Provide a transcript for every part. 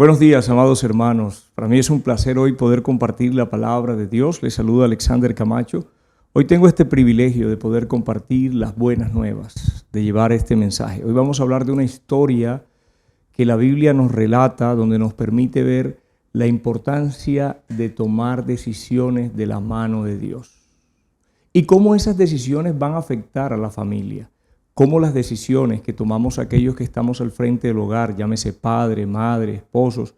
Buenos días, amados hermanos. Para mí es un placer hoy poder compartir la palabra de Dios. Les saluda Alexander Camacho. Hoy tengo este privilegio de poder compartir las buenas nuevas, de llevar este mensaje. Hoy vamos a hablar de una historia que la Biblia nos relata, donde nos permite ver la importancia de tomar decisiones de la mano de Dios y cómo esas decisiones van a afectar a la familia. Cómo las decisiones que tomamos aquellos que estamos al frente del hogar, llámese padre, madre, esposos,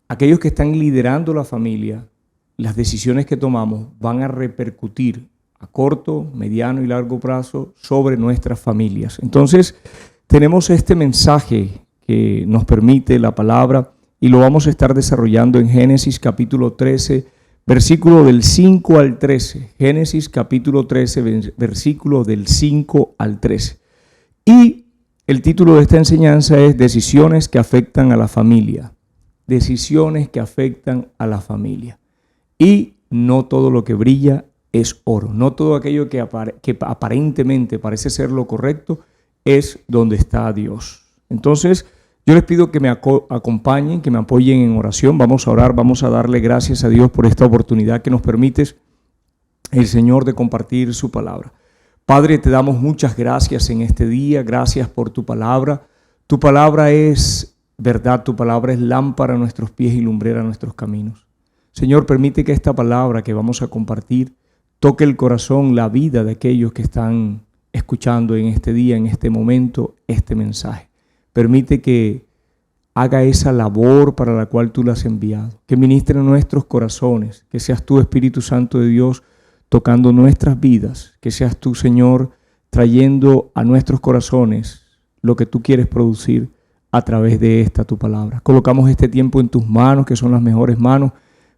aquellos que están liderando la familia, las decisiones que tomamos van a repercutir a corto, mediano y largo plazo sobre nuestras familias. Entonces, tenemos este mensaje que nos permite la palabra y lo vamos a estar desarrollando en Génesis capítulo 13, versículo del 5 al 13. Génesis capítulo 13, versículo del 5 al 13. Y el título de esta enseñanza es Decisiones que afectan a la familia. Decisiones que afectan a la familia. Y no todo lo que brilla es oro. No todo aquello que aparentemente parece ser lo correcto es donde está Dios. Entonces, yo les pido que me acompañen, que me apoyen en oración. Vamos a orar, vamos a darle gracias a Dios por esta oportunidad que nos permite el Señor de compartir su palabra. Padre, te damos muchas gracias en este día. Gracias por tu palabra. Tu palabra es verdad, tu palabra es lámpara a nuestros pies y lumbrera a nuestros caminos. Señor, permite que esta palabra que vamos a compartir toque el corazón, la vida de aquellos que están escuchando en este día, en este momento, este mensaje. Permite que haga esa labor para la cual tú la has enviado, que ministre en nuestros corazones, que seas tú, Espíritu Santo de Dios, tocando nuestras vidas, que seas tú, Señor, trayendo a nuestros corazones lo que tú quieres producir a través de esta tu palabra. Colocamos este tiempo en tus manos, que son las mejores manos.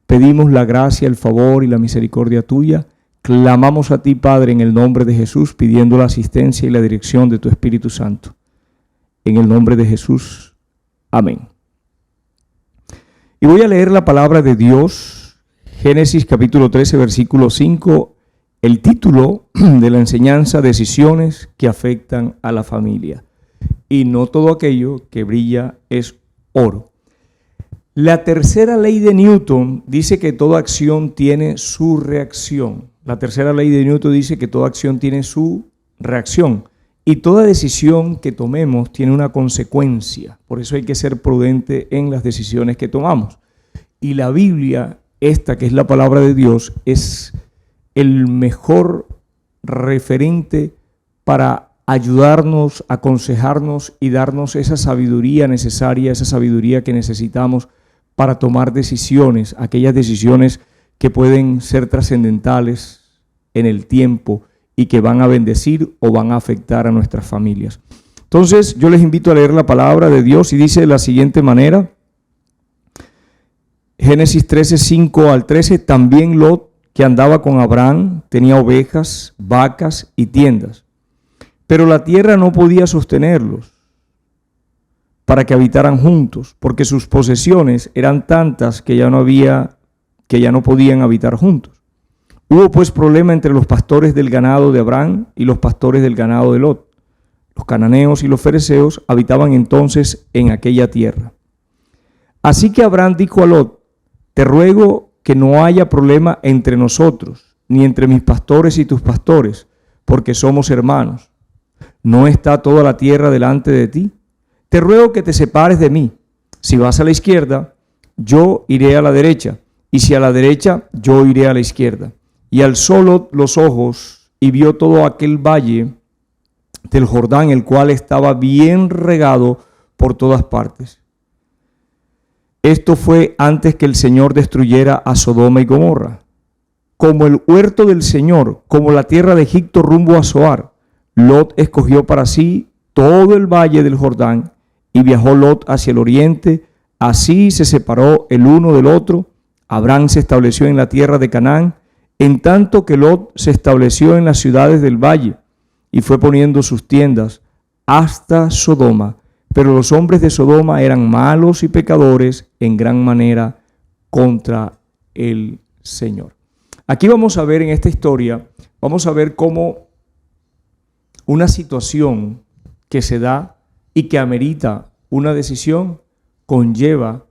Pedimos la gracia, el favor y la misericordia tuya. Clamamos a ti, Padre, en el nombre de Jesús, pidiendo la asistencia y la dirección de tu Espíritu Santo. En el nombre de Jesús. Amén. Y voy a leer la palabra de Dios, Génesis capítulo 13, versículo 5, el título de la enseñanza, Decisiones que afectan a la familia. Y no todo aquello que brilla es oro. La tercera ley de Newton dice que toda acción tiene su reacción. La tercera ley de Newton dice que toda acción tiene su reacción. Y toda decisión que tomemos tiene una consecuencia. Por eso hay que ser prudente en las decisiones que tomamos. Y la Biblia, esta que es la palabra de Dios, es el mejor referente para ayudarnos, aconsejarnos y darnos esa sabiduría necesaria, esa sabiduría que necesitamos para tomar decisiones, aquellas decisiones que pueden ser trascendentales en el tiempo y que van a bendecir o van a afectar a nuestras familias. Entonces, yo les invito a leer la palabra de Dios y dice de la siguiente manera, Génesis 13, 5 al 13, también Lot, que andaba con Abraham, tenía ovejas, vacas y tiendas, pero la tierra no podía sostenerlos para que habitaran juntos, porque sus posesiones eran tantas que ya no podían habitar juntos. Hubo pues problema entre los pastores del ganado de Abraham y los pastores del ganado de Lot. Los cananeos y los fereceos habitaban entonces en aquella tierra. Así que Abraham dijo a Lot, te ruego que no haya problema entre nosotros, ni entre mis pastores y tus pastores, porque somos hermanos. ¿No está toda la tierra delante de ti? Te ruego que te separes de mí. Si vas a la izquierda, yo iré a la derecha, y si a la derecha, yo iré a la izquierda. Y alzó Lot los ojos y vio todo aquel valle del Jordán, el cual estaba bien regado por todas partes. Esto fue antes que el Señor destruyera a Sodoma y Gomorra. Como el huerto del Señor, como la tierra de Egipto rumbo a Zoar, Lot escogió para sí todo el valle del Jordán y viajó Lot hacia el oriente. Así se separó el uno del otro. Abraham se estableció en la tierra de Canaán, en tanto que Lot se estableció en las ciudades del valle y fue poniendo sus tiendas hasta Sodoma. Pero los hombres de Sodoma eran malos y pecadores en gran manera contra el Señor. Aquí vamos a ver en esta historia, vamos a ver cómo una situación que se da y que amerita una decisión conlleva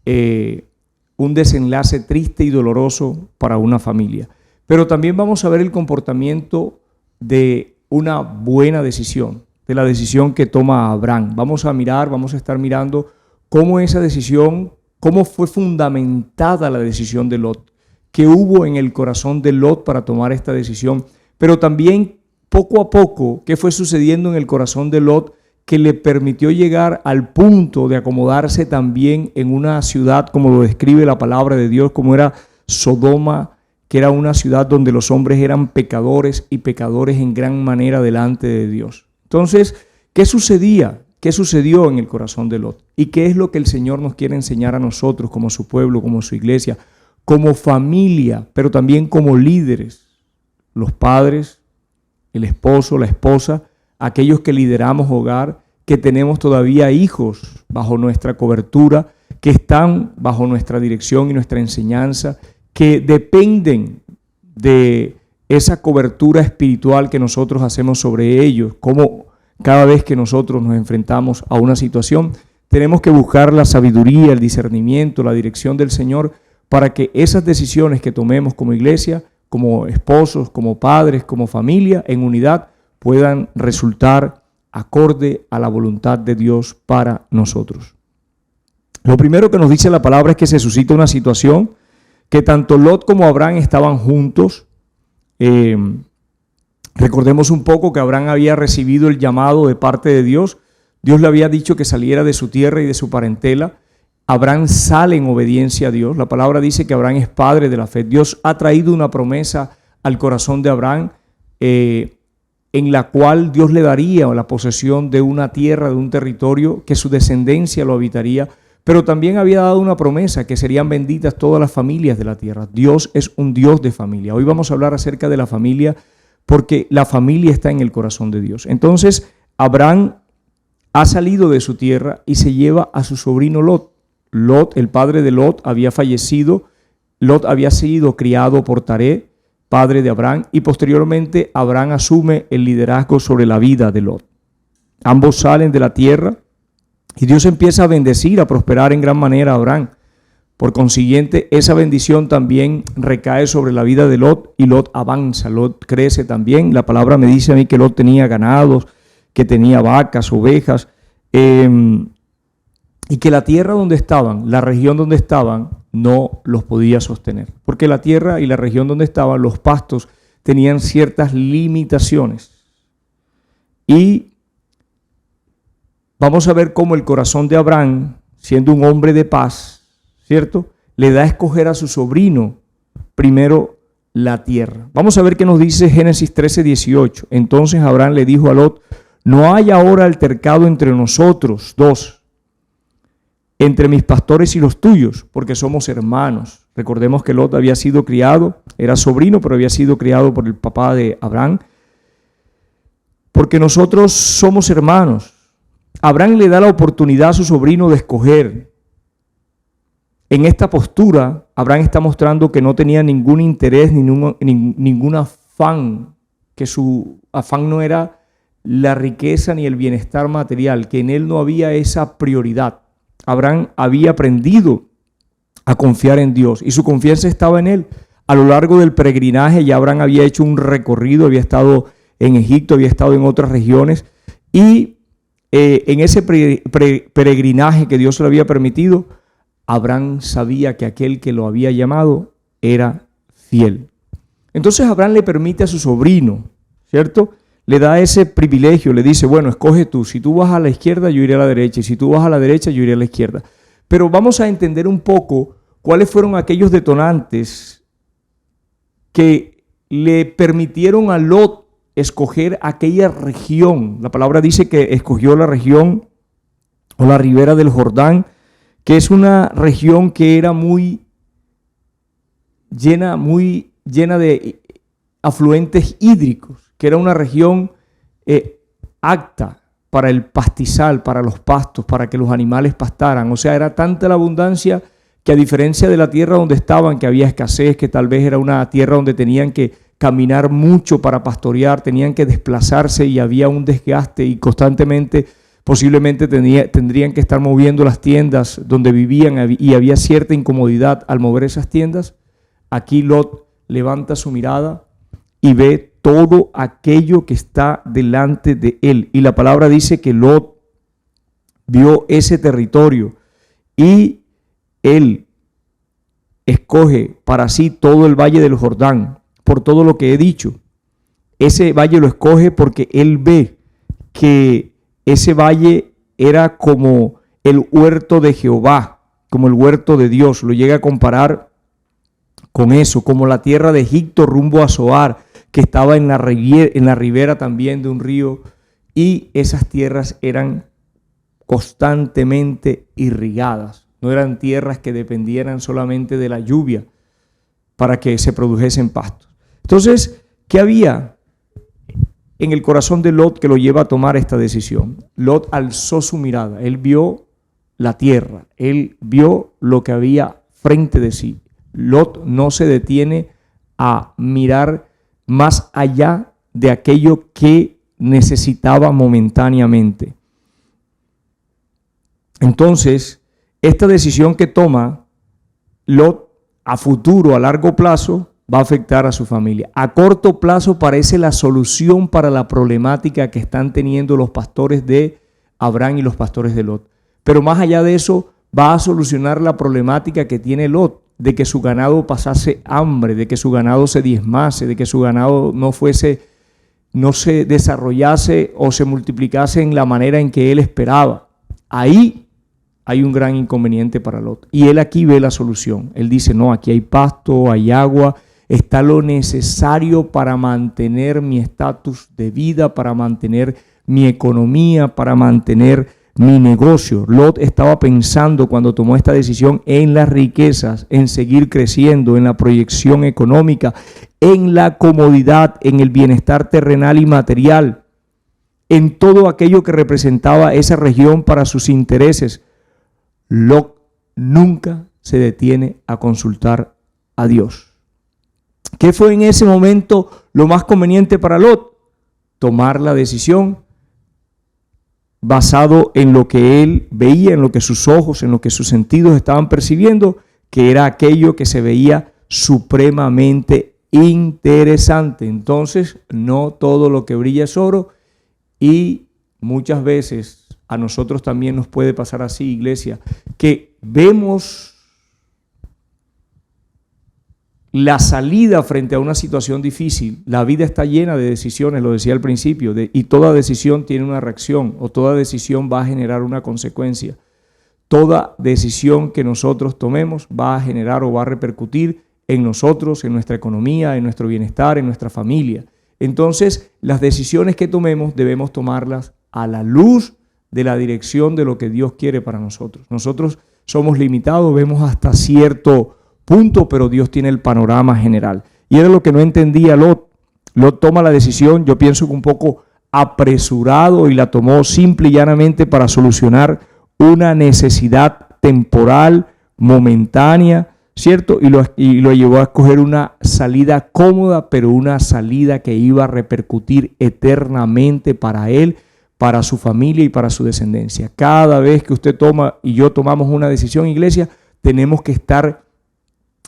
un desenlace triste y doloroso para una familia. Pero también vamos a ver el comportamiento de una buena decisión, de la decisión que toma Abraham. Vamos a estar mirando cómo esa decisión, cómo fue fundamentada la decisión de Lot, qué hubo en el corazón de Lot para tomar esta decisión, pero también poco a poco qué fue sucediendo en el corazón de Lot que le permitió llegar al punto de acomodarse también en una ciudad, como lo describe la palabra de Dios, como era Sodoma, que era una ciudad donde los hombres eran pecadores y pecadores en gran manera delante de Dios. Entonces, ¿qué sucedía? ¿Qué sucedió en el corazón de Lot? ¿Y qué es lo que el Señor nos quiere enseñar a nosotros como su pueblo, como su iglesia, como familia, pero también como líderes, los padres, el esposo, la esposa, aquellos que lideramos hogar, que tenemos todavía hijos bajo nuestra cobertura, que están bajo nuestra dirección y nuestra enseñanza, que dependen de esa cobertura espiritual que nosotros hacemos sobre ellos, como cada vez que nosotros nos enfrentamos a una situación, tenemos que buscar la sabiduría, el discernimiento, la dirección del Señor para que esas decisiones que tomemos como iglesia, como esposos, como padres, como familia, en unidad, puedan resultar acorde a la voluntad de Dios para nosotros. Lo primero que nos dice la palabra es que se suscita una situación que tanto Lot como Abraham estaban juntos. Recordemos un poco que Abraham había recibido el llamado de parte de Dios. Dios le había dicho que saliera de su tierra y de su parentela. Abraham sale en obediencia a Dios. La palabra dice que Abraham es padre de la fe. Dios ha traído una promesa al corazón de Abraham en la cual Dios le daría la posesión de una tierra, de un territorio, que su descendencia lo habitaría, pero también había dado una promesa que serían benditas todas las familias de la tierra. Dios es un Dios de familia. Hoy vamos a hablar acerca de la familia porque la familia está en el corazón de Dios. Entonces, Abraham ha salido de su tierra y se lleva a su sobrino Lot. Lot, el padre de Lot, había fallecido. Lot había sido criado por Taré, padre de Abraham, y posteriormente Abraham asume el liderazgo sobre la vida de Lot. Ambos salen de la tierra y Dios empieza a bendecir, a prosperar en gran manera a Abraham. Por consiguiente, esa bendición también recae sobre la vida de Lot y Lot avanza, Lot crece también. La palabra me dice a mí que Lot tenía ganados, que tenía vacas, ovejas, y que la tierra donde estaban, la región donde estaban, no los podía sostener. Porque la tierra y la región donde estaban, los pastos, tenían ciertas limitaciones. Y vamos a ver cómo el corazón de Abraham, siendo un hombre de paz, ¿cierto?, le da a escoger a su sobrino primero la tierra. Vamos a ver qué nos dice Génesis 13:18. Entonces Abraham le dijo a Lot: no hay ahora altercado entre nosotros dos, entre mis pastores y los tuyos, porque somos hermanos. Recordemos que Lot había sido criado, era sobrino, pero había sido criado por el papá de Abraham, porque nosotros somos hermanos. Abraham le da la oportunidad a su sobrino de escoger. En esta postura, Abraham está mostrando que no tenía ningún interés, ningún afán, que su afán no era la riqueza ni el bienestar material, que en él no había esa prioridad. Abraham había aprendido a confiar en Dios y su confianza estaba en él. A lo largo del peregrinaje ya Abraham había hecho un recorrido, había estado en Egipto, había estado en otras regiones y en ese peregrinaje que Dios le había permitido, Abraham sabía que aquel que lo había llamado era fiel. Entonces Abraham le permite a su sobrino, ¿cierto?, le da ese privilegio, le dice: bueno, escoge tú, si tú vas a la izquierda, yo iré a la derecha, y si tú vas a la derecha, yo iré a la izquierda. Pero vamos a entender un poco cuáles fueron aquellos detonantes que le permitieron a Lot escoger aquella región. La palabra dice que escogió la región o la ribera del Jordán, que es una región que era muy llena de afluentes hídricos, que era una región apta para el pastizal, para los pastos, para que los animales pastaran. O sea, era tanta la abundancia que, a diferencia de la tierra donde estaban, que había escasez, que tal vez era una tierra donde tenían que caminar mucho para pastorear, tenían que desplazarse y había un desgaste y constantemente posiblemente tendrían que estar moviendo las tiendas donde vivían y había cierta incomodidad al mover esas tiendas. Aquí Lot levanta su mirada y ve todo aquello que está delante de él. Y la palabra dice que Lot vio ese territorio y él escoge para sí todo el valle del Jordán, por todo lo que he dicho. Ese valle lo escoge porque él ve que ese valle era como el huerto de Jehová, como el huerto de Dios. Lo llega a comparar con eso, como la tierra de Egipto rumbo a Zoar, que estaba en la ribera también de un río, y esas tierras eran constantemente irrigadas. No eran tierras que dependieran solamente de la lluvia para que se produjesen pastos. Entonces, ¿qué había en el corazón de Lot que lo lleva a tomar esta decisión? Lot alzó su mirada, él vio la tierra, él vio lo que había frente de sí. Lot no se detiene a mirar más allá de aquello que necesitaba momentáneamente. Entonces, esta decisión que toma Lot a futuro, a largo plazo, va a afectar a su familia. A corto plazo parece la solución para la problemática que están teniendo los pastores de Abraham y los pastores de Lot. Pero más allá de eso, va a solucionar la problemática que tiene Lot, de que su ganado pasase hambre, de que su ganado se diezmase, de que su ganado no se desarrollase o se multiplicase en la manera en que él esperaba. Ahí hay un gran inconveniente para Lot. Y él aquí ve la solución. Él dice, no, aquí hay pasto, hay agua, está lo necesario para mantener mi estatus de vida, para mantener mi economía, para mantener mi negocio. Lot estaba pensando cuando tomó esta decisión en las riquezas, en seguir creciendo, en la proyección económica, en la comodidad, en el bienestar terrenal y material, en todo aquello que representaba esa región para sus intereses. Lot nunca se detiene a consultar a Dios. ¿Qué fue en ese momento lo más conveniente para Lot? Tomar la decisión basado en lo que él veía, en lo que sus ojos, en lo que sus sentidos estaban percibiendo, que era aquello que se veía supremamente interesante. Entonces, no todo lo que brilla es oro, y muchas veces a nosotros también nos puede pasar así, iglesia, que vemos la salida frente a una situación difícil. La vida está llena de decisiones, lo decía al principio, y toda decisión tiene una reacción, o toda decisión va a generar una consecuencia. Toda decisión que nosotros tomemos va a generar o va a repercutir en nosotros, en nuestra economía, en nuestro bienestar, en nuestra familia. Entonces, las decisiones que tomemos debemos tomarlas a la luz de la dirección de lo que Dios quiere para nosotros. Nosotros somos limitados, vemos hasta cierto punto, pero Dios tiene el panorama general. Y era lo que no entendía Lot. Lot toma la decisión, yo pienso que un poco apresurado, y la tomó simple y llanamente para solucionar una necesidad temporal, momentánea, ¿cierto? Y lo llevó a escoger una salida cómoda, pero una salida que iba a repercutir eternamente para él, para su familia y para su descendencia. Cada vez que usted toma y yo tomamos una decisión, iglesia, tenemos que estar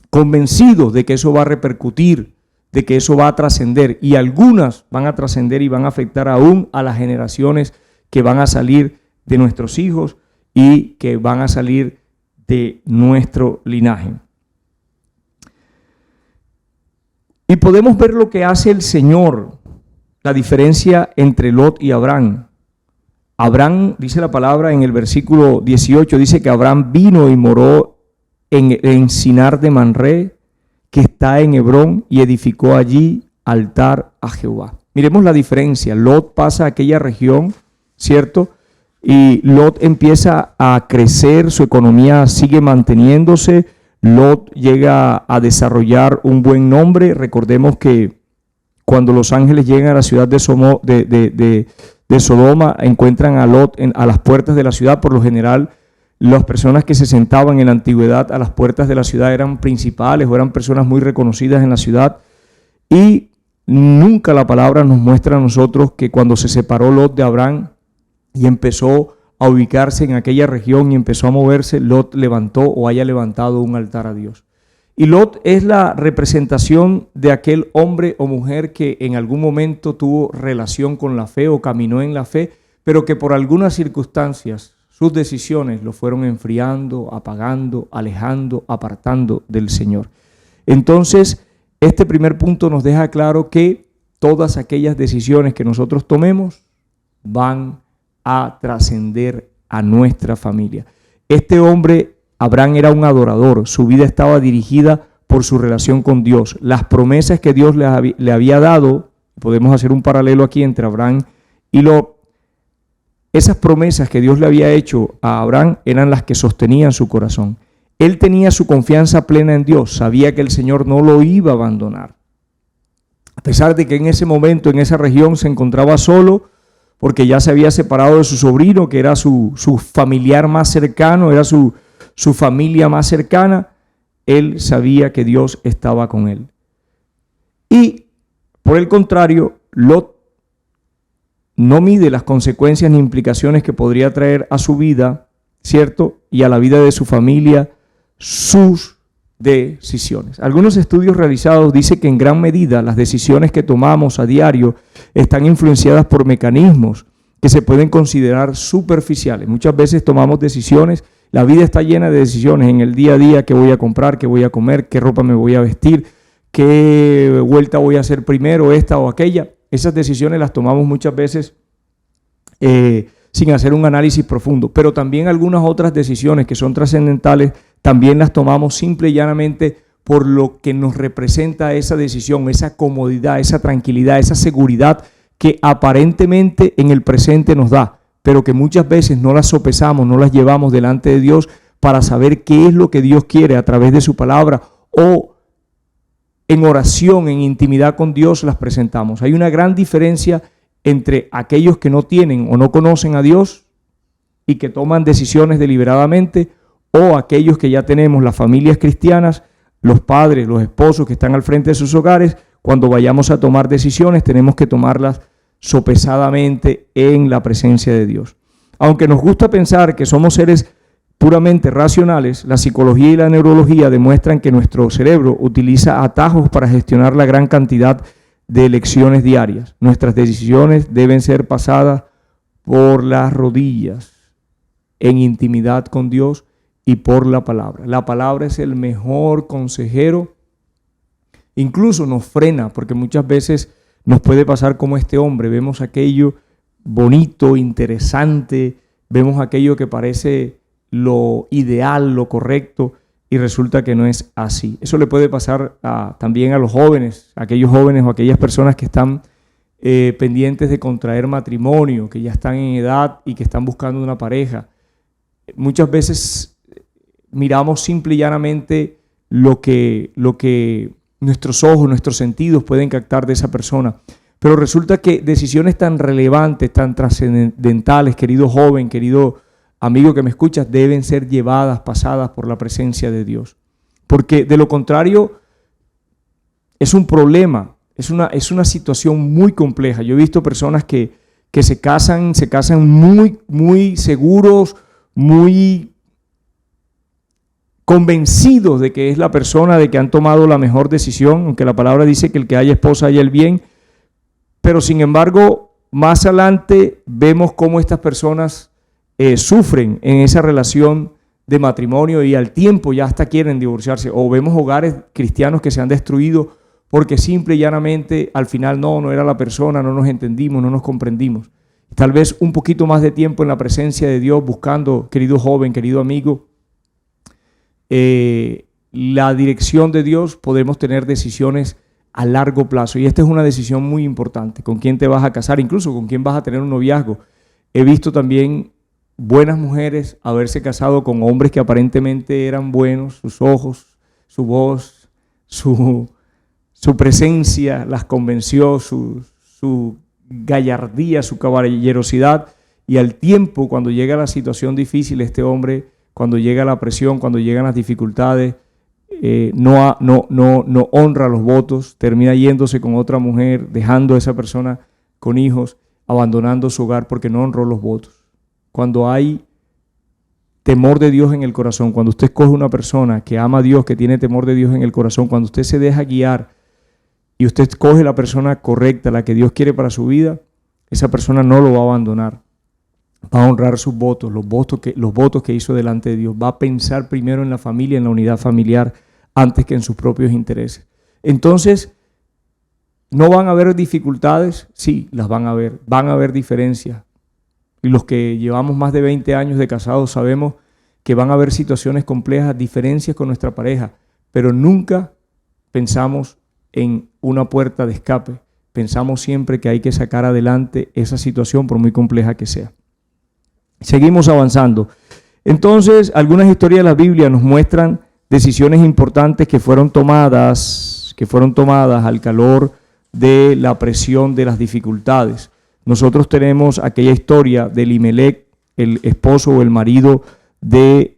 convencidos de que eso va a repercutir, de que eso va a trascender, y algunas van a trascender y van a afectar aún a las generaciones que van a salir de nuestros hijos y que van a salir de nuestro linaje. Y podemos ver lo que hace el Señor, la diferencia entre Lot y Abraham. Abraham, dice la palabra en el versículo 18, dice que Abraham vino y moró en Sinar de Manré, que está en Hebrón, y edificó allí altar a Jehová. Miremos la diferencia. Lot pasa a aquella región, ¿cierto? Y Lot empieza a crecer, su economía sigue manteniéndose. Lot llega a desarrollar un buen nombre. Recordemos que cuando los ángeles llegan a la ciudad de Sodoma, encuentran a Lot a las puertas de la ciudad. Por lo general, las personas que se sentaban en la antigüedad a las puertas de la ciudad eran principales o eran personas muy reconocidas en la ciudad. Y nunca la palabra nos muestra a nosotros que cuando se separó Lot de Abraham, y empezó a ubicarse en aquella región y empezó a moverse, Lot levantó o haya levantado un altar a Dios. Y Lot es la representación de aquel hombre o mujer que en algún momento tuvo relación con la fe o caminó en la fe, pero que por algunas circunstancias sus decisiones lo fueron enfriando, apagando, alejando, apartando del Señor. Entonces, este primer punto nos deja claro que todas aquellas decisiones que nosotros tomemos van a trascender a nuestra familia. Este hombre, Abraham, era un adorador, su vida estaba dirigida por su relación con Dios. Las promesas que Dios le había dado, podemos hacer un paralelo aquí entre Abraham y Lot. Esas promesas que Dios le había hecho a Abraham eran las que sostenían su corazón. Él tenía su confianza plena en Dios, sabía que el Señor no lo iba a abandonar. A pesar de que en ese momento, en esa región, se encontraba solo, porque ya se había separado de su sobrino, que era su familiar más cercano, era su familia más cercana, él sabía que Dios estaba con él. Y por el contrario, Lot no mide las consecuencias ni implicaciones que podría traer a su vida, ¿cierto? Y a la vida de su familia, sus decisiones. Algunos estudios realizados dicen que en gran medida las decisiones que tomamos a diario están influenciadas por mecanismos que se pueden considerar superficiales. Muchas veces tomamos decisiones, la vida está llena de decisiones en el día a día: qué voy a comprar, qué voy a comer, qué ropa me voy a vestir, qué vuelta voy a hacer primero, esta o aquella. Esas decisiones las tomamos muchas veces sin hacer un análisis profundo, pero también algunas otras decisiones que son trascendentales también las tomamos simple y llanamente por lo que nos representa esa decisión, esa comodidad, esa tranquilidad, esa seguridad que aparentemente en el presente nos da, pero que muchas veces no las sopesamos, no las llevamos delante de Dios para saber qué es lo que Dios quiere a través de su palabra, o en oración, en intimidad con Dios las presentamos. Hay una gran diferencia entre aquellos que no tienen o no conocen a Dios y que toman decisiones deliberadamente, o aquellos que ya tenemos, las familias cristianas, los padres, los esposos que están al frente de sus hogares. Cuando vayamos a tomar decisiones tenemos que tomarlas sopesadamente en la presencia de Dios. Aunque nos gusta pensar que somos seres puramente racionales, la psicología y la neurología demuestran que nuestro cerebro utiliza atajos para gestionar la gran cantidad de elecciones diarias. Nuestras decisiones deben ser pasadas por las rodillas, en intimidad con Dios y por la palabra. La palabra es el mejor consejero. Incluso nos frena, porque muchas veces nos puede pasar como este hombre. Vemos aquello bonito, interesante, vemos aquello que parece lo ideal, lo correcto, y resulta que no es así. Eso le puede pasar también a los jóvenes, aquellos jóvenes o aquellas personas que están pendientes de contraer matrimonio, que ya están en edad y que están buscando una pareja. Muchas veces miramos simple y llanamente lo que nuestros ojos, nuestros sentidos pueden captar de esa persona. Pero resulta que decisiones tan relevantes, tan trascendentales, querido joven, querido amigo que me escuchas, deben ser llevadas, pasadas por la presencia de Dios. Porque de lo contrario es un problema, es una situación muy compleja. Yo he visto personas que se casan muy, muy seguros, muy convencidos de que es la persona, de que han tomado la mejor decisión, aunque la palabra dice que el que haya esposa haya el bien, pero sin embargo, más adelante vemos cómo estas personas sufren en esa relación de matrimonio y al tiempo ya hasta quieren divorciarse, o vemos hogares cristianos que se han destruido porque simple y llanamente al final no era la persona, no nos entendimos, no nos comprendimos. Tal vez un poquito más de tiempo en la presencia de Dios, buscando, querido joven, querido amigo, la dirección de Dios, podemos tener decisiones a largo plazo. Y esta es una decisión muy importante: con quién te vas a casar, incluso con quién vas a tener un noviazgo. He visto también buenas mujeres haberse casado con hombres que aparentemente eran buenos, sus ojos, su voz, su presencia las convenció, su gallardía, su caballerosidad, y al tiempo, cuando llega la situación difícil, este hombre, cuando llega la presión, cuando llegan las dificultades, no honra los votos, termina yéndose con otra mujer, dejando a esa persona con hijos, abandonando su hogar porque no honró los votos. cuando hay temor de Dios en el corazón, cuando usted escoge una persona que ama a Dios, que tiene temor de Dios en el corazón, cuando usted se deja guiar y usted escoge la persona correcta, la que Dios quiere para su vida, esa persona no lo va a abandonar. Va a honrar sus votos, los votos que hizo delante de Dios. Va a pensar primero en la familia, en la unidad familiar, antes que en sus propios intereses. Entonces, ¿no van a haber dificultades? Sí, las van a haber. Van a haber diferencias. Y los que llevamos más de 20 años de casados sabemos que van a haber situaciones complejas, diferencias con nuestra pareja, pero nunca pensamos en una puerta de escape. Pensamos siempre que hay que sacar adelante esa situación por muy compleja que sea. Seguimos avanzando. Entonces, algunas historias de la Biblia nos muestran decisiones importantes que fueron tomadas al calor de la presión de las dificultades. Nosotros tenemos aquella historia de Elimelec, el esposo o el marido de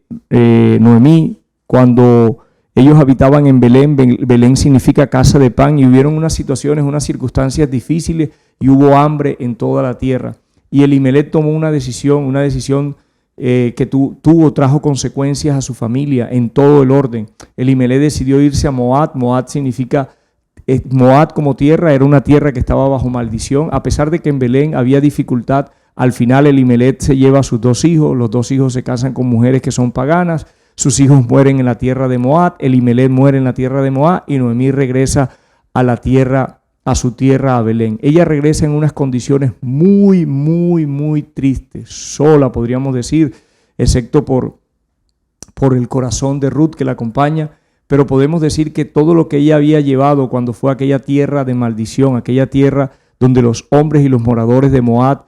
Noemí, cuando ellos habitaban en Belén. Belén significa casa de pan, y hubieron unas situaciones, unas circunstancias difíciles, y hubo hambre en toda la tierra. Y Elimelec tomó una decisión que trajo consecuencias a su familia en todo el orden. Elimelec decidió irse a Moab. Moab significa, Moab como tierra, era una tierra que estaba bajo maldición. A pesar de que en Belén había dificultad, al final Elimelec se lleva a sus 2 hijos. Los 2 hijos se casan con mujeres que son paganas. Sus hijos mueren en la tierra de Moab. Elimelec muere en la tierra de Moab y Noemí regresa a su tierra, a Belén. Ella regresa en unas condiciones muy, muy, muy tristes, sola podríamos decir, excepto por el corazón de Ruth que la acompaña, pero podemos decir que todo lo que ella había llevado cuando fue a aquella tierra de maldición, aquella tierra donde los hombres y los moradores de Moab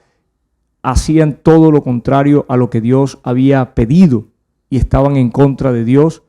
hacían todo lo contrario a lo que Dios había pedido y estaban en contra de Dios,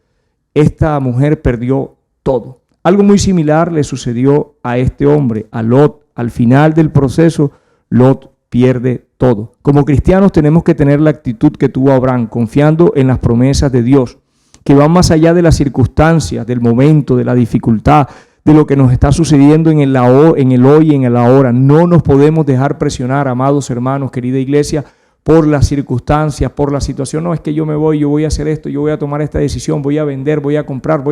esta mujer perdió todo. Algo muy similar le sucedió a este hombre, a Lot. Al final del proceso, Lot pierde todo. Como cristianos tenemos que tener la actitud que tuvo Abraham, confiando en las promesas de Dios, que van más allá de las circunstancias, del momento, de la dificultad, de lo que nos está sucediendo en el hoy y en el ahora. No nos podemos dejar presionar, amados hermanos, querida iglesia, por las circunstancias, por la situación. No, es que yo me voy, yo voy a hacer esto, yo voy a tomar esta decisión, voy a vender, voy a comprar,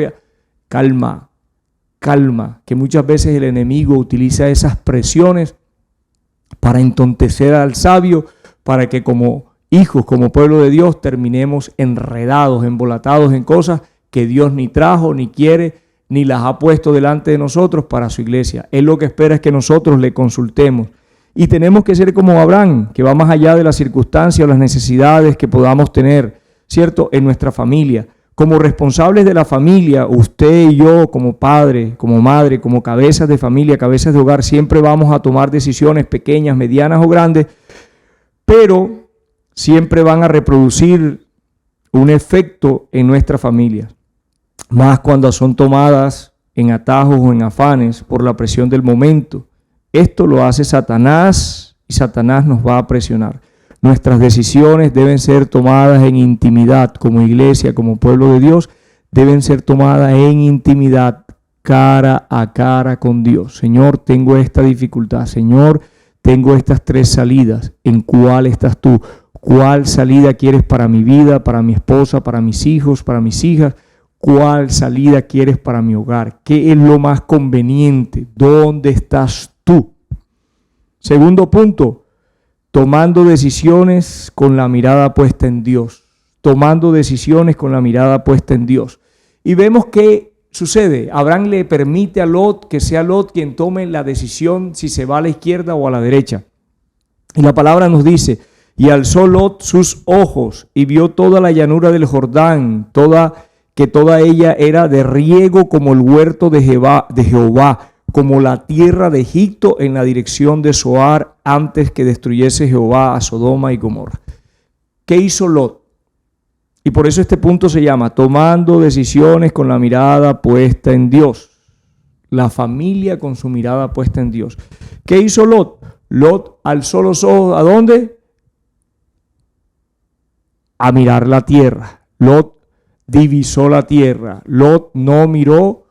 Calma, que muchas veces el enemigo utiliza esas presiones para entontecer al sabio, para que como hijos, como pueblo de Dios, terminemos enredados, embolatados en cosas que Dios ni trajo, ni quiere, ni las ha puesto delante de nosotros para su iglesia. Él lo que espera es que nosotros le consultemos. Y tenemos que ser como Abraham, que va más allá de las circunstancias o las necesidades que podamos tener, ¿cierto?, en nuestra familia. Como responsables de la familia, usted y yo como padre, como madre, como cabezas de familia, cabezas de hogar, siempre vamos a tomar decisiones pequeñas, medianas o grandes, pero siempre van a reproducir un efecto en nuestra familia, más cuando son tomadas en atajos o en afanes por la presión del momento. Esto lo hace Satanás y Satanás nos va a presionar. Nuestras decisiones deben ser tomadas en intimidad, como iglesia, como pueblo de Dios, deben ser tomadas en intimidad, cara a cara con Dios. Señor, tengo esta dificultad. Señor, tengo estas 3 salidas. ¿En cuál estás tú? ¿Cuál salida quieres para mi vida, para mi esposa, para mis hijos, para mis hijas? ¿Cuál salida quieres para mi hogar? ¿Qué es lo más conveniente? ¿Dónde estás tú? Segundo punto. Tomando decisiones con la mirada puesta en Dios. Tomando decisiones con la mirada puesta en Dios. Y vemos que sucede. Abraham le permite a Lot que sea Lot quien tome la decisión si se va a la izquierda o a la derecha. Y la palabra nos dice, y alzó Lot sus ojos y vio toda la llanura del Jordán, que toda ella era de riego como el huerto de Jehová, como la tierra de Egipto en la dirección de Zoar, antes que destruyese Jehová a Sodoma y Gomorra. ¿Qué hizo Lot? Y por eso este punto se llama tomando decisiones con la mirada puesta en Dios. La familia con su mirada puesta en Dios. ¿Qué hizo Lot? Lot alzó los ojos, ¿a dónde? A mirar la tierra. Lot divisó la tierra. Lot no miró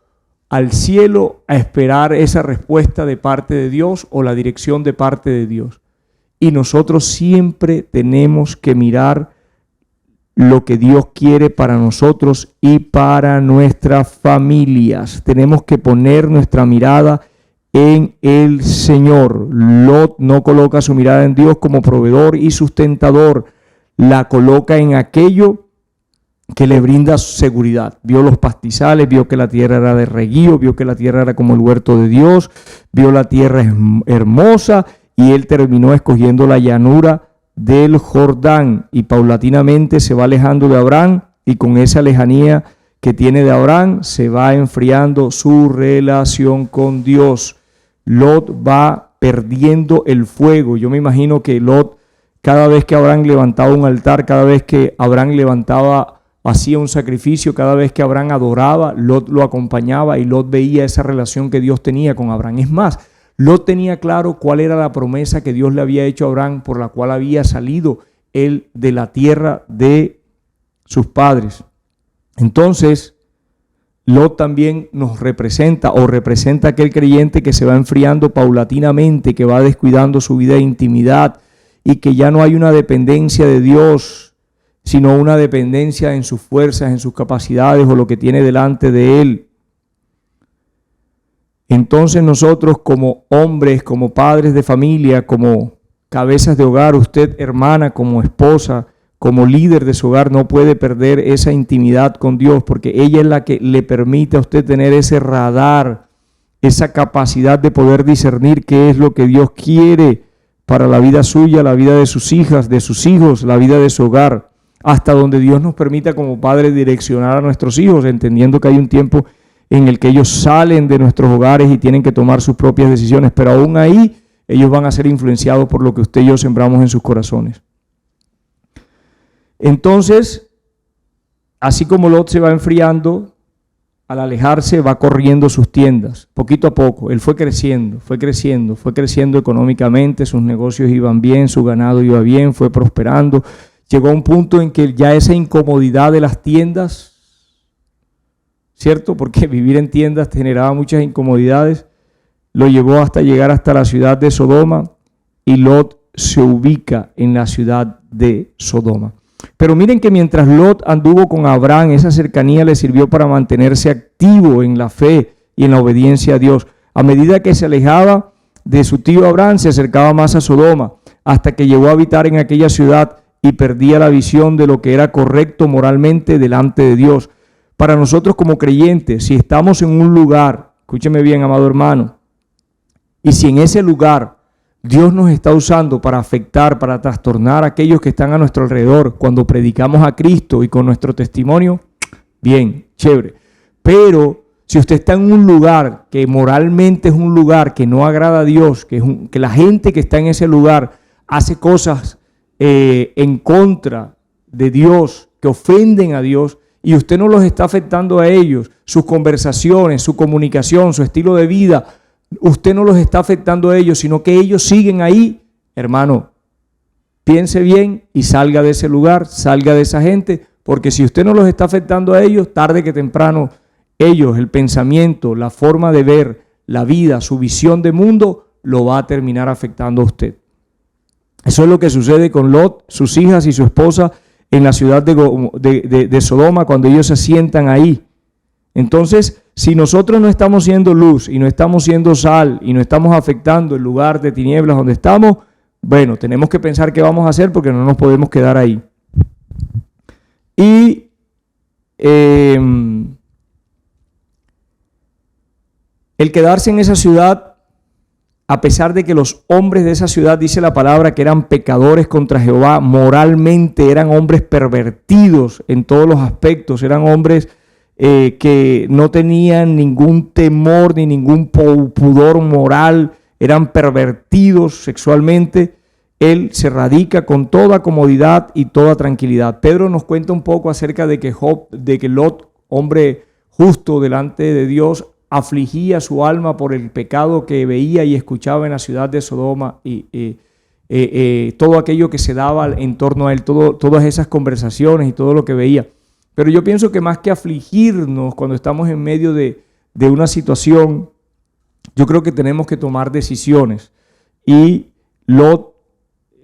al cielo a esperar esa respuesta de parte de Dios o la dirección de parte de Dios. y nosotros siempre tenemos que mirar lo que Dios quiere para nosotros y para nuestras familias. Tenemos que poner nuestra mirada en el Señor. Lot no coloca su mirada en Dios como proveedor y sustentador, la coloca en aquello que le brinda seguridad. Vio los pastizales, vio que la tierra era de reguío, vio que la tierra era como el huerto de Dios, vio la tierra hermosa y él terminó escogiendo la llanura del Jordán y paulatinamente se va alejando de Abraham y con esa lejanía que tiene de Abraham se va enfriando su relación con Dios. Lot va perdiendo el fuego. Yo me imagino que Lot, cada vez que Abraham levantaba un altar, cada vez que Abraham hacía un sacrificio, cada vez que Abraham adoraba, Lot lo acompañaba y Lot veía esa relación que Dios tenía con Abraham. Es más, Lot tenía claro cuál era la promesa que Dios le había hecho a Abraham, por la cual había salido él de la tierra de sus padres. Entonces, Lot también nos representa o representa a aquel creyente que se va enfriando paulatinamente, que va descuidando su vida de intimidad y que ya no hay una dependencia de Dios, sino una dependencia en sus fuerzas, en sus capacidades o lo que tiene delante de él. Entonces nosotros como hombres, como padres de familia, como cabezas de hogar, usted hermana, como esposa, como líder de su hogar, no puede perder esa intimidad con Dios, porque ella es la que le permite a usted tener ese radar, esa capacidad de poder discernir qué es lo que Dios quiere para la vida suya, la vida de sus hijas, de sus hijos, la vida de su hogar, hasta donde Dios nos permita como padres direccionar a nuestros hijos, entendiendo que hay un tiempo en el que ellos salen de nuestros hogares y tienen que tomar sus propias decisiones, pero aún ahí ellos van a ser influenciados por lo que usted y yo sembramos en sus corazones. Entonces, así como Lot se va enfriando, al alejarse va corriendo sus tiendas, poquito a poco. Él fue creciendo económicamente, sus negocios iban bien, su ganado iba bien, fue prosperando. Llegó a un punto en que ya esa incomodidad de las tiendas, ¿cierto? Porque vivir en tiendas generaba muchas incomodidades, lo llevó hasta llegar hasta la ciudad de Sodoma y Lot se ubica en la ciudad de Sodoma. Pero miren que mientras Lot anduvo con Abraham, esa cercanía le sirvió para mantenerse activo en la fe y en la obediencia a Dios. A medida que se alejaba de su tío Abraham, se acercaba más a Sodoma, hasta que llegó a habitar en aquella ciudad y perdía la visión de lo que era correcto moralmente delante de Dios. Para nosotros como creyentes, si estamos en un lugar, escúcheme bien, amado hermano, y si en ese lugar Dios nos está usando para afectar, para trastornar a aquellos que están a nuestro alrededor cuando predicamos a Cristo y con nuestro testimonio, bien, chévere. Pero si usted está en un lugar que moralmente es un lugar que no agrada a Dios, que la gente que está en ese lugar hace cosas en contra de Dios, que ofenden a Dios, y usted no los está afectando a ellos, sus conversaciones, su comunicación, su estilo de vida, usted no los está afectando a ellos, sino que ellos siguen ahí, hermano, piense bien y salga de ese lugar, salga de esa gente, porque si usted no los está afectando a ellos, tarde que temprano, ellos, el pensamiento, la forma de ver la vida, su visión de mundo, lo va a terminar afectando a usted. Eso es lo que sucede con Lot, sus hijas y su esposa en la ciudad de Sodoma cuando ellos se sientan ahí. Entonces, si nosotros no estamos siendo luz y no estamos siendo sal y no estamos afectando el lugar de tinieblas donde estamos, bueno, tenemos que pensar qué vamos a hacer porque no nos podemos quedar ahí. Y el quedarse en esa ciudad, a pesar de que los hombres de esa ciudad, dice la palabra, que eran pecadores contra Jehová, moralmente eran hombres pervertidos en todos los aspectos, eran hombres que no tenían ningún temor ni ningún pudor moral, eran pervertidos sexualmente. Él se radica con toda comodidad y toda tranquilidad. Pedro nos cuenta un poco acerca de que Lot, hombre justo delante de Dios, afligía su alma por el pecado que veía y escuchaba en la ciudad de Sodoma y todo aquello que se daba en torno a él, todas esas conversaciones y todo lo que veía. Pero yo pienso que más que afligirnos cuando estamos en medio de una situación, yo creo que tenemos que tomar decisiones. Y Lot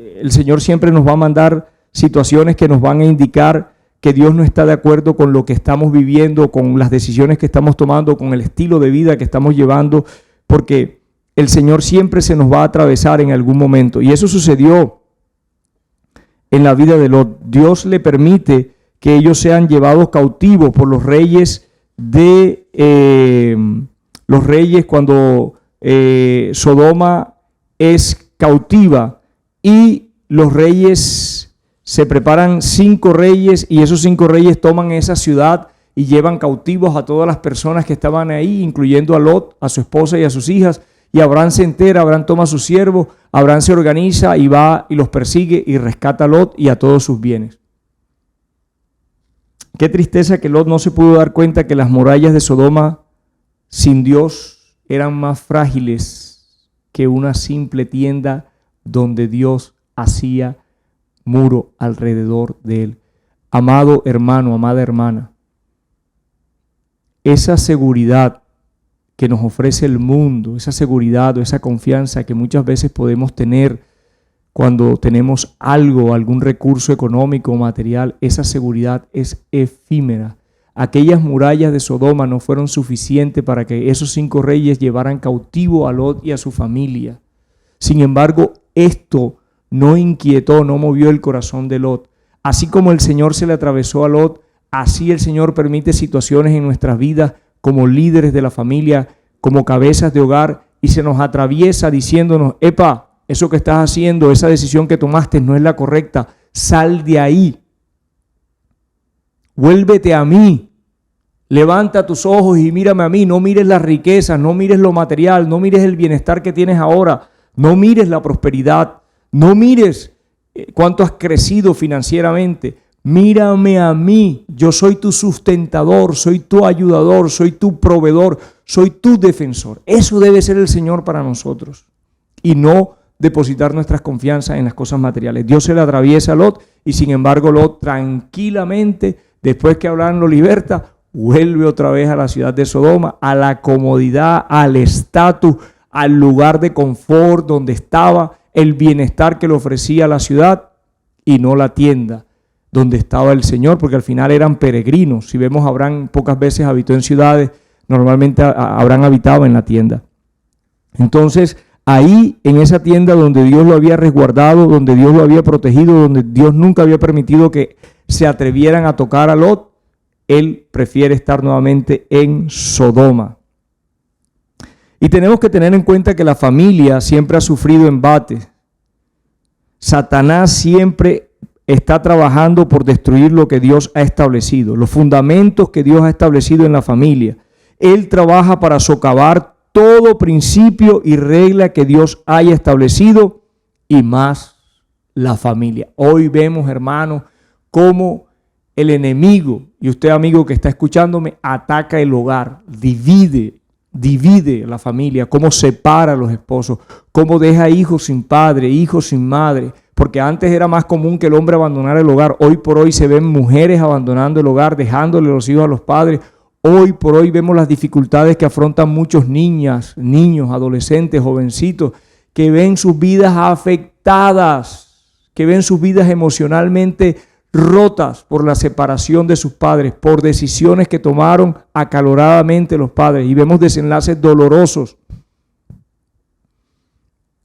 el Señor siempre nos va a mandar situaciones que nos van a indicar que Dios no está de acuerdo con lo que estamos viviendo, con las decisiones que estamos tomando, con el estilo de vida que estamos llevando, porque el Señor siempre se nos va a atravesar en algún momento. Y eso sucedió en la vida de Lot. Dios le permite que ellos sean llevados cautivos por los reyes cuando Sodoma es cautiva, y los reyes se preparan 5 reyes, y esos 5 reyes toman esa ciudad y llevan cautivos a todas las personas que estaban ahí, incluyendo a Lot, a su esposa y a sus hijas. Y Abraham se entera, Abraham toma a sus siervos, Abraham se organiza y va y los persigue y rescata a Lot y a todos sus bienes. Qué tristeza que Lot no se pudo dar cuenta que las murallas de Sodoma sin Dios eran más frágiles que una simple tienda donde Dios hacía muro alrededor de él. Amado hermano, amada hermana, esa seguridad que nos ofrece el mundo, esa seguridad o esa confianza que muchas veces podemos tener cuando tenemos algo, algún recurso económico o material, esa seguridad es efímera. Aquellas murallas de Sodoma no fueron suficientes para que esos 5 reyes llevaran cautivo a Lot y a su familia. Sin embargo, esto no inquietó, no movió el corazón de Lot. Así como el Señor se le atravesó a Lot, así el Señor permite situaciones en nuestras vidas como líderes de la familia, como cabezas de hogar, y se nos atraviesa diciéndonos: epa, eso que estás haciendo, esa decisión que tomaste no es la correcta, sal de ahí, vuélvete a mí, levanta tus ojos y mírame a mí, no mires las riquezas, no mires lo material, no mires el bienestar que tienes ahora, no mires la prosperidad, no mires cuánto has crecido financieramente. Mírame a mí, yo soy tu sustentador, soy tu ayudador, soy tu proveedor, soy tu defensor. Eso debe ser el Señor para nosotros, y no depositar nuestras confianzas en las cosas materiales. Dios se le atraviesa a Lot, y sin embargo Lot tranquilamente, después que Abraham lo liberta, vuelve otra vez a la ciudad de Sodoma, a la comodidad, al estatus, al lugar de confort donde estaba, el bienestar que le ofrecía la ciudad, y no la tienda donde estaba el Señor, porque al final eran peregrinos. Si vemos, Abraham pocas veces habitó en ciudades, normalmente Abraham habitaba en la tienda. Entonces, ahí en esa tienda donde Dios lo había resguardado, donde Dios lo había protegido, donde Dios nunca había permitido que se atrevieran a tocar a Lot, él prefiere estar nuevamente en Sodoma. Y tenemos que tener en cuenta que la familia siempre ha sufrido embates. Satanás siempre está trabajando por destruir lo que Dios ha establecido, los fundamentos que Dios ha establecido en la familia. Él trabaja para socavar todo principio y regla que Dios haya establecido, y más la familia. Hoy vemos, hermanos, cómo el enemigo, y usted, amigo que está escuchándome, ataca el hogar, divide la familia, cómo separa a los esposos, cómo deja hijos sin padre, hijos sin madre. Porque antes era más común que el hombre abandonara el hogar. Hoy por hoy se ven mujeres abandonando el hogar, dejándole los hijos a los padres. Hoy por hoy vemos las dificultades que afrontan muchos niños, adolescentes, jovencitos, que ven sus vidas afectadas, que ven sus vidas emocionalmente rotas por la separación de sus padres, por decisiones que tomaron acaloradamente los padres. Y vemos desenlaces dolorosos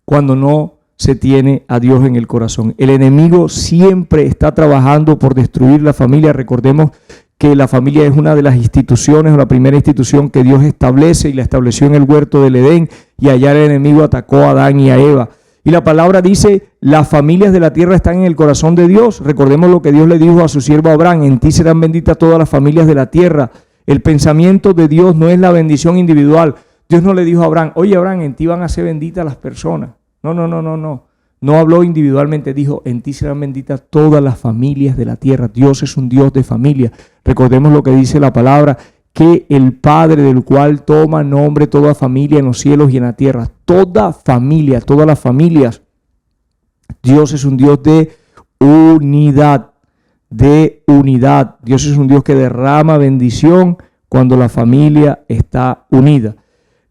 cuando no se tiene a Dios en el corazón. El enemigo siempre está trabajando por destruir la familia. Recordemos que la familia es una de las instituciones, o la primera institución que Dios establece, y la estableció en el huerto del Edén, y allá el enemigo atacó a Adán y a Eva. Y la palabra dice: las familias de la tierra están en el corazón de Dios. Recordemos lo que Dios le dijo a su siervo Abraham: en ti serán benditas todas las familias de la tierra. El pensamiento de Dios no es la bendición individual. Dios no le dijo a Abraham: oye, Abraham, en ti van a ser benditas las personas. No. No habló individualmente, dijo: en ti serán benditas todas las familias de la tierra. Dios es un Dios de familia. Recordemos lo que dice la palabra, que el Padre, del cual toma nombre toda familia en los cielos y en la tierra. Toda familia, todas las familias. Dios es un Dios de unidad, Dios es un Dios que derrama bendición cuando la familia está unida.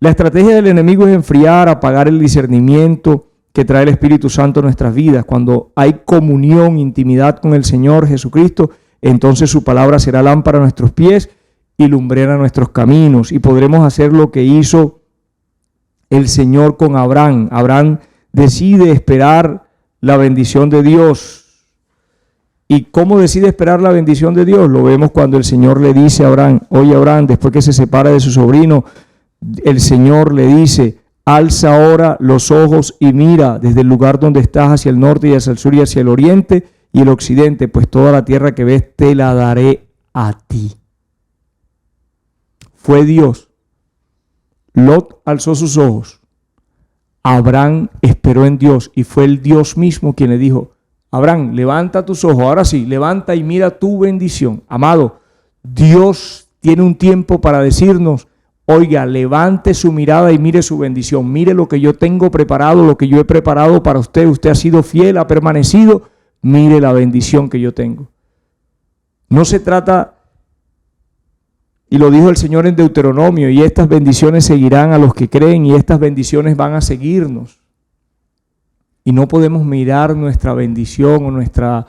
La estrategia del enemigo es enfriar, apagar el discernimiento que trae el Espíritu Santo a nuestras vidas. Cuando hay comunión, intimidad con el Señor Jesucristo, entonces su palabra será lámpara a nuestros pies y lumbrera a nuestros caminos. Y podremos hacer lo que hizo el Señor con Abraham. Abraham decide esperar la bendición de Dios. ¿Y cómo decide esperar la bendición de Dios? Lo vemos cuando el Señor le dice a Abraham, oye Abraham, después que se separa de su sobrino, el Señor le dice, alza ahora los ojos y mira desde el lugar donde estás hacia el norte y hacia el sur y hacia el oriente y el occidente, pues toda la tierra que ves te la daré a ti. Fue Dios. Lot alzó sus ojos. Abraham esperó en Dios y fue el Dios mismo quien le dijo, Abraham, levanta tus ojos, ahora sí, levanta y mira tu bendición. Amado, Dios tiene un tiempo para decirnos, oiga, levante su mirada y mire su bendición, mire lo que yo tengo preparado, lo que yo he preparado para usted, usted ha sido fiel, ha permanecido, mire la bendición que yo tengo. No se trata, y lo dijo el Señor en Deuteronomio, y estas bendiciones seguirán a los que creen y estas bendiciones van a seguirnos. Y no podemos mirar nuestra bendición o nuestra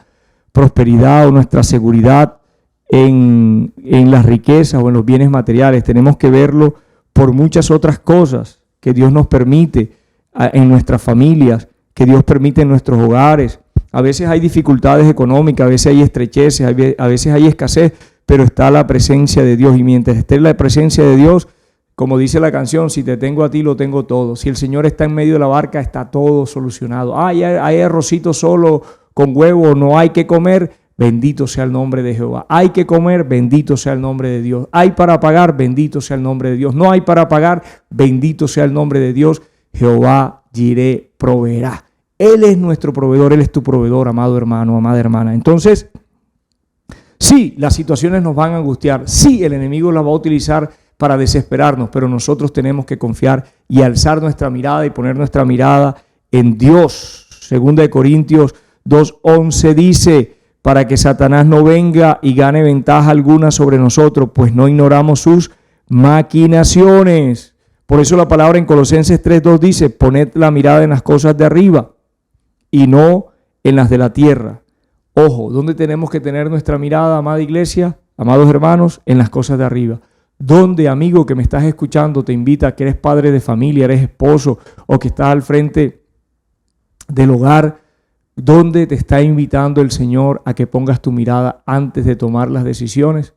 prosperidad o nuestra seguridad en las riquezas o en los bienes materiales. Tenemos que verlo por muchas otras cosas que Dios nos permite en nuestras familias, que Dios permite en nuestros hogares. A veces hay dificultades económicas, a veces hay estrecheces, a veces hay escasez, pero está la presencia de Dios. Y mientras esté la presencia de Dios, como dice la canción, si te tengo a ti, lo tengo todo. Si el Señor está en medio de la barca, está todo solucionado. Hay arrocito solo con huevo, no hay que comer, bendito sea el nombre de Jehová. Hay que comer, bendito sea el nombre de Dios. Hay para pagar, bendito sea el nombre de Dios. No hay para pagar, bendito sea el nombre de Dios. Jehová Jireh proveerá. Él es nuestro proveedor, Él es tu proveedor, amado hermano, amada hermana. Entonces, sí, las situaciones nos van a angustiar, sí, el enemigo las va a utilizar para desesperarnos, pero nosotros tenemos que confiar y alzar nuestra mirada y poner nuestra mirada en Dios. Segunda de Corintios 2:11 dice, para que Satanás no venga y gane ventaja alguna sobre nosotros, pues no ignoramos sus maquinaciones. Por eso la palabra en Colosenses 3:2 dice, poned la mirada en las cosas de arriba y no en las de la tierra. Ojo, ¿dónde tenemos que tener nuestra mirada, amada iglesia, amados hermanos? En las cosas de arriba. ¿Dónde, amigo que me estás escuchando, te invita, que eres padre de familia, eres esposo o que estás al frente del hogar? ¿Dónde te está invitando el Señor a que pongas tu mirada antes de tomar las decisiones?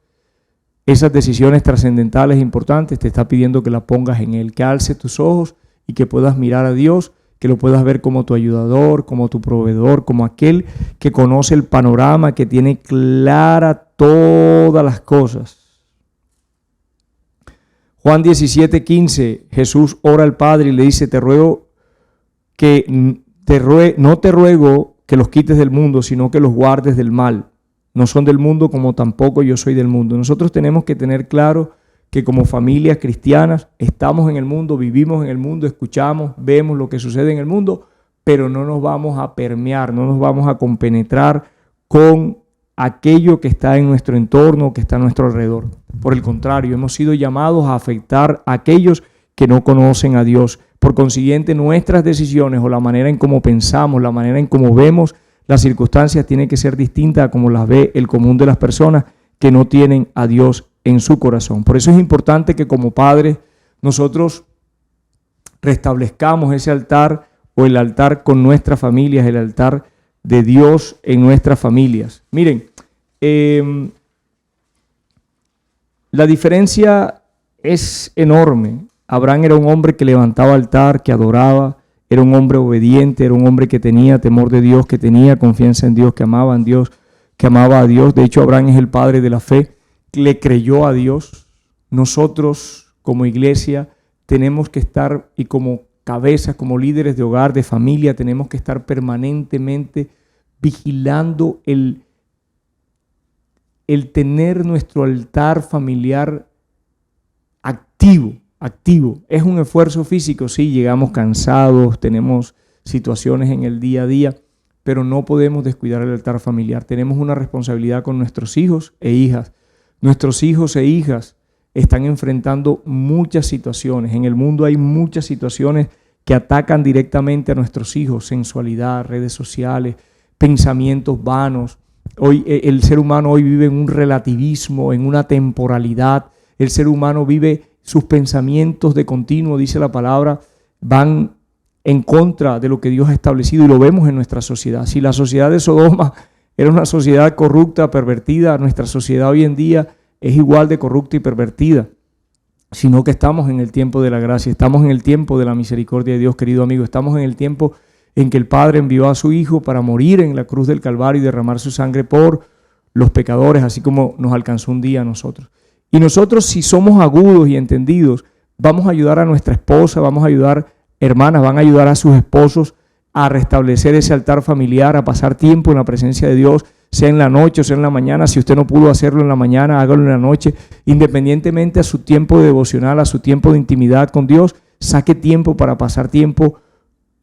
Esas decisiones trascendentales e importantes te está pidiendo que la pongas en Él, que alces tus ojos y que puedas mirar a Dios, que lo puedas ver como tu ayudador, como tu proveedor, como aquel que conoce el panorama, que tiene clara todas las cosas. Juan 17:15, Jesús ora al Padre y le dice, no te ruego que los quites del mundo, sino que los guardes del mal. No son del mundo como tampoco yo soy del mundo. Nosotros tenemos que tener claro que como familias cristianas estamos en el mundo, vivimos en el mundo, escuchamos, vemos lo que sucede en el mundo, pero no nos vamos a permear, no nos vamos a compenetrar con aquello que está en nuestro entorno, que está a nuestro alrededor. Por el contrario, hemos sido llamados a afectar a aquellos que no conocen a Dios. Por consiguiente, nuestras decisiones o la manera en cómo pensamos, la manera en cómo vemos las circunstancias tiene que ser distinta a como las ve el común de las personas que no tienen a Dios en su corazón. Por eso es importante que como padres nosotros restablezcamos ese altar o el altar con nuestras familias, el altar de Dios en nuestras familias. Miren, la diferencia es enorme. Abraham era un hombre que levantaba altar, que adoraba, era un hombre obediente, era un hombre que tenía temor de Dios, que tenía confianza en Dios, que amaba a Dios, que amaba a Dios. De hecho, Abraham es el padre de la fe, le creyó a Dios. Nosotros como iglesia tenemos que estar, y como cabezas, como líderes de hogar, de familia, tenemos que estar permanentemente vigilando el tener nuestro altar familiar activo. Es un esfuerzo físico, sí, llegamos cansados, tenemos situaciones en el día a día, pero no podemos descuidar el altar familiar. Tenemos una responsabilidad con nuestros hijos e hijas. Nuestros hijos e hijas están enfrentando muchas situaciones. En el mundo hay muchas situaciones que atacan directamente a nuestros hijos: sensualidad, redes sociales, pensamientos vanos. Hoy el ser humano hoy vive en un relativismo, en una temporalidad. El ser humano vive sus pensamientos de continuo, dice la palabra, van en contra de lo que Dios ha establecido, y lo vemos en nuestra sociedad. Si la sociedad de Sodoma era una sociedad corrupta, pervertida, nuestra sociedad hoy en día es igual de corrupta y pervertida, sino que estamos en el tiempo de la gracia, estamos en el tiempo de la misericordia de Dios, querido amigo. Estamos en el tiempo en que el Padre envió a su Hijo para morir en la cruz del Calvario y derramar su sangre por los pecadores, así como nos alcanzó un día a nosotros. Y nosotros, si somos agudos y entendidos, vamos a ayudar a nuestra esposa, vamos a ayudar, hermanas, van a ayudar a sus esposos a restablecer ese altar familiar, a pasar tiempo en la presencia de Dios, sea en la noche o sea en la mañana. Si usted no pudo hacerlo en la mañana, hágalo en la noche, independientemente a su tiempo devocional, a su tiempo de intimidad con Dios. Saque tiempo para pasar tiempo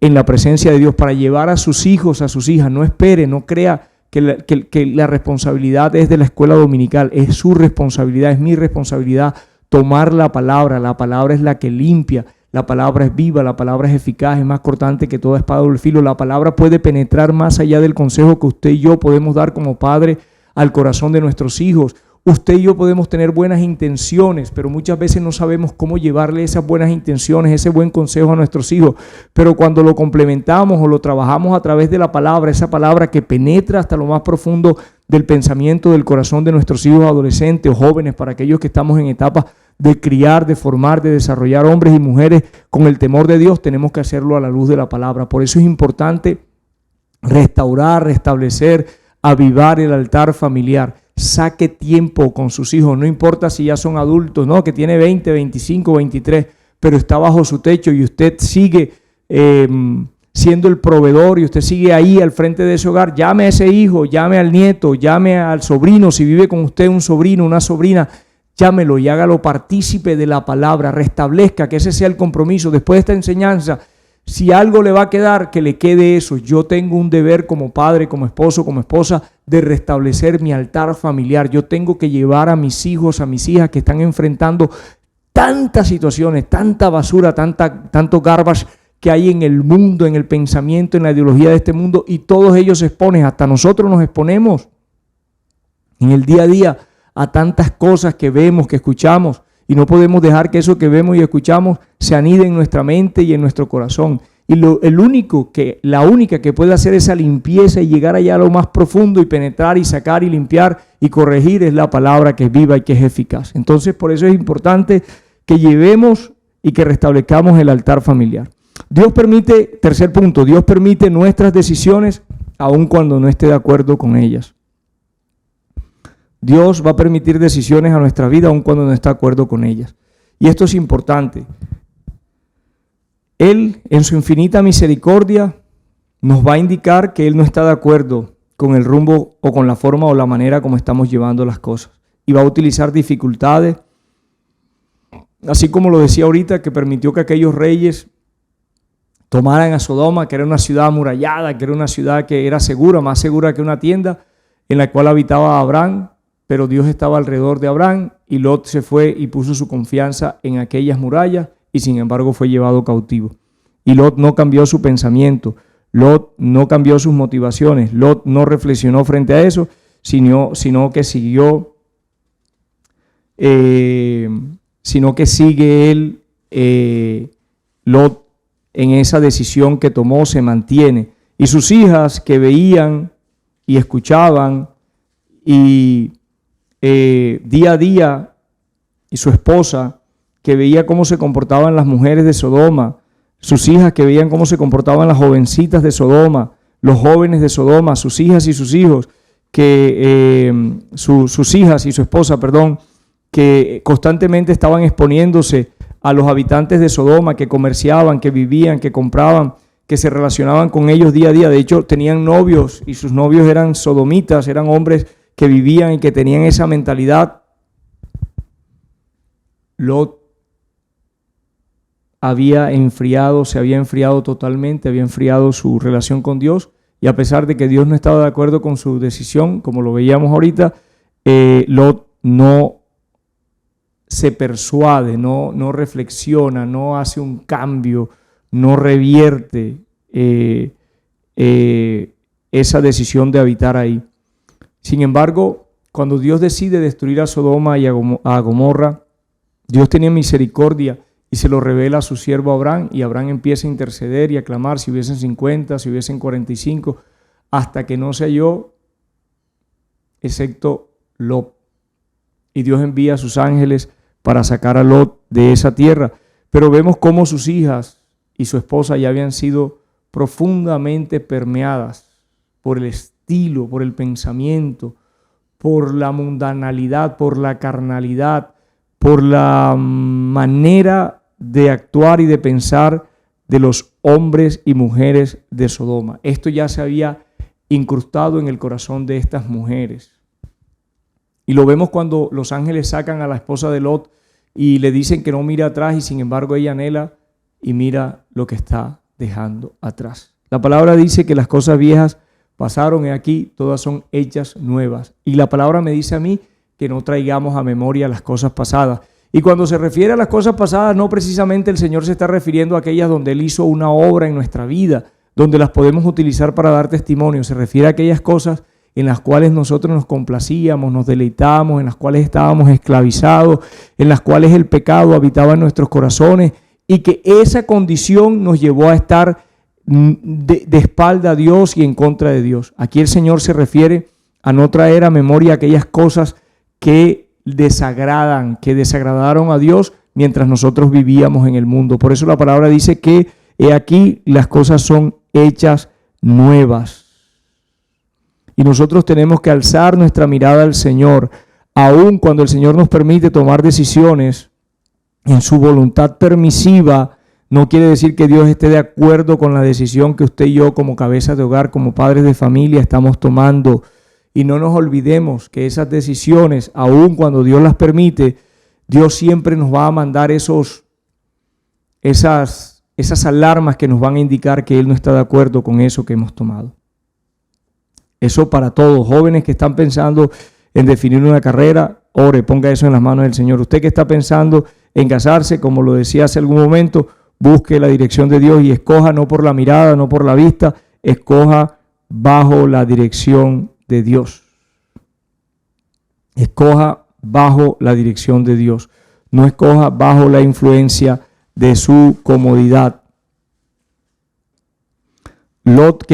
en la presencia de Dios, para llevar a sus hijos, a sus hijas. No espere, no crea que la responsabilidad es de la escuela dominical. Es su responsabilidad, es mi responsabilidad tomar la palabra. La palabra es la que limpia, la palabra es viva, la palabra es eficaz, es más cortante que toda espada de doble filo. La palabra puede penetrar más allá del consejo que usted y yo podemos dar como padre al corazón de nuestros hijos. Usted y yo podemos tener buenas intenciones, pero muchas veces no sabemos cómo llevarle esas buenas intenciones, ese buen consejo a nuestros hijos. Pero cuando lo complementamos o lo trabajamos a través de la palabra, esa palabra que penetra hasta lo más profundo del pensamiento, del corazón de nuestros hijos adolescentes o jóvenes, para aquellos que estamos en etapas de criar, de formar, de desarrollar hombres y mujeres con el temor de Dios, tenemos que hacerlo a la luz de la palabra. Por eso es importante restaurar, restablecer, avivar el altar familiar. Saque tiempo con sus hijos, no importa si ya son adultos, no, que tiene 20, 25, 23, pero está bajo su techo y usted sigue siendo el proveedor y usted sigue ahí al frente de ese hogar. Llame a ese hijo, llame al nieto, llame al sobrino, si vive con usted un sobrino, una sobrina, llámelo y hágalo partícipe de la palabra. Restablezca, que ese sea el compromiso. Después de esta enseñanza, si algo le va a quedar, que le quede eso. Yo tengo un deber como padre, como esposo, como esposa, de restablecer mi altar familiar. Yo tengo que llevar a mis hijos, a mis hijas que están enfrentando tantas situaciones, tanta basura, tanto garbage que hay en el mundo, en el pensamiento, en la ideología de este mundo, y todos ellos se exponen, hasta nosotros nos exponemos en el día a día a tantas cosas que vemos, que escuchamos, y no podemos dejar que eso que vemos y escuchamos se anide en nuestra mente y en nuestro corazón. Y la única que puede hacer esa limpieza y llegar allá a lo más profundo y penetrar y sacar y limpiar y corregir es la palabra, que es viva y que es eficaz. Entonces, por eso es importante que llevemos y que restablezcamos el altar familiar. Dios permite, tercer punto, Dios permite nuestras decisiones aun cuando no esté de acuerdo con ellas. Dios va a permitir decisiones a nuestra vida aun cuando no está de acuerdo con ellas. Y esto es importante. Él, en su infinita misericordia, nos va a indicar que Él no está de acuerdo con el rumbo o con la forma o la manera como estamos llevando las cosas. Y va a utilizar dificultades, así como lo decía ahorita, que permitió que aquellos reyes tomaran a Sodoma, que era una ciudad amurallada, que era una ciudad que era segura, más segura que una tienda, en la cual habitaba Abraham. Pero Dios estaba alrededor de Abraham y Lot se fue y puso su confianza en aquellas murallas y sin embargo fue llevado cautivo. Y Lot no cambió su pensamiento, Lot no cambió sus motivaciones, Lot no reflexionó frente a eso, sino que sigue él, Lot, en esa decisión que tomó, se mantiene. Y sus hijas, que veían y escuchaban y día a día, y su esposa, que veía cómo se comportaban las mujeres de Sodoma, sus hijas, que veían cómo se comportaban las jovencitas de Sodoma, los jóvenes de Sodoma, sus hijas y sus hijos, sus hijas y su esposa, que constantemente estaban exponiéndose a los habitantes de Sodoma, que comerciaban, que vivían, que compraban, que se relacionaban con ellos día a día. De hecho, tenían novios y sus novios eran sodomitas, eran hombres que vivían y que tenían esa mentalidad. Lot se había enfriado totalmente, había enfriado su relación con Dios, y a pesar de que Dios no estaba de acuerdo con su decisión, como lo veíamos ahorita, Lot no se persuade, no reflexiona, no hace un cambio, no revierte esa decisión de habitar ahí. Sin embargo, cuando Dios decide destruir a Sodoma y a Gomorra, Dios tenía misericordia y se lo revela a su siervo Abraham, y Abraham empieza a interceder y a clamar si hubiesen 50, si hubiesen 45, hasta que no se halló excepto Lot. Y Dios envía a sus ángeles para sacar a Lot de esa tierra. Pero vemos cómo sus hijas y su esposa ya habían sido profundamente permeadas por el estilo, por el pensamiento, por la mundanalidad, por la carnalidad, por la manera de actuar y de pensar de los hombres y mujeres de Sodoma. Esto ya se había incrustado en el corazón de estas mujeres. Y lo vemos cuando los ángeles sacan a la esposa de Lot y le dicen que no mire atrás, y sin embargo ella anhela y mira lo que está dejando atrás. La palabra dice que las cosas viejas pasaron, y aquí todas son hechas nuevas. Y la palabra me dice a mí que no traigamos a memoria las cosas pasadas. Y cuando se refiere a las cosas pasadas, no precisamente el Señor se está refiriendo a aquellas donde Él hizo una obra en nuestra vida, donde las podemos utilizar para dar testimonio. Se refiere a aquellas cosas en las cuales nosotros nos complacíamos, nos deleitamos, en las cuales estábamos esclavizados, en las cuales el pecado habitaba en nuestros corazones, y que esa condición nos llevó a estar de espalda a Dios y en contra de Dios. Aquí el Señor se refiere a no traer a memoria aquellas cosas que desagradaron a Dios mientras nosotros vivíamos en el mundo. Por eso la palabra dice que he aquí las cosas son hechas nuevas. Y nosotros tenemos que alzar nuestra mirada al Señor, aun cuando el Señor nos permite tomar decisiones en su voluntad permisiva. No quiere decir que Dios esté de acuerdo con la decisión que usted y yo, como cabezas de hogar, como padres de familia, estamos tomando. Y no nos olvidemos que esas decisiones, aun cuando Dios las permite, Dios siempre nos va a mandar esas alarmas que nos van a indicar que Él no está de acuerdo con eso que hemos tomado. Eso para todos, jóvenes que están pensando en definir una carrera, ore, ponga eso en las manos del Señor. Usted que está pensando en casarse, como lo decía hace algún momento, busque la dirección de Dios y escoja no por la mirada, no por la vista, escoja bajo la dirección de Dios. Escoja bajo la dirección de Dios. No escoja bajo la influencia de su comodidad. Lot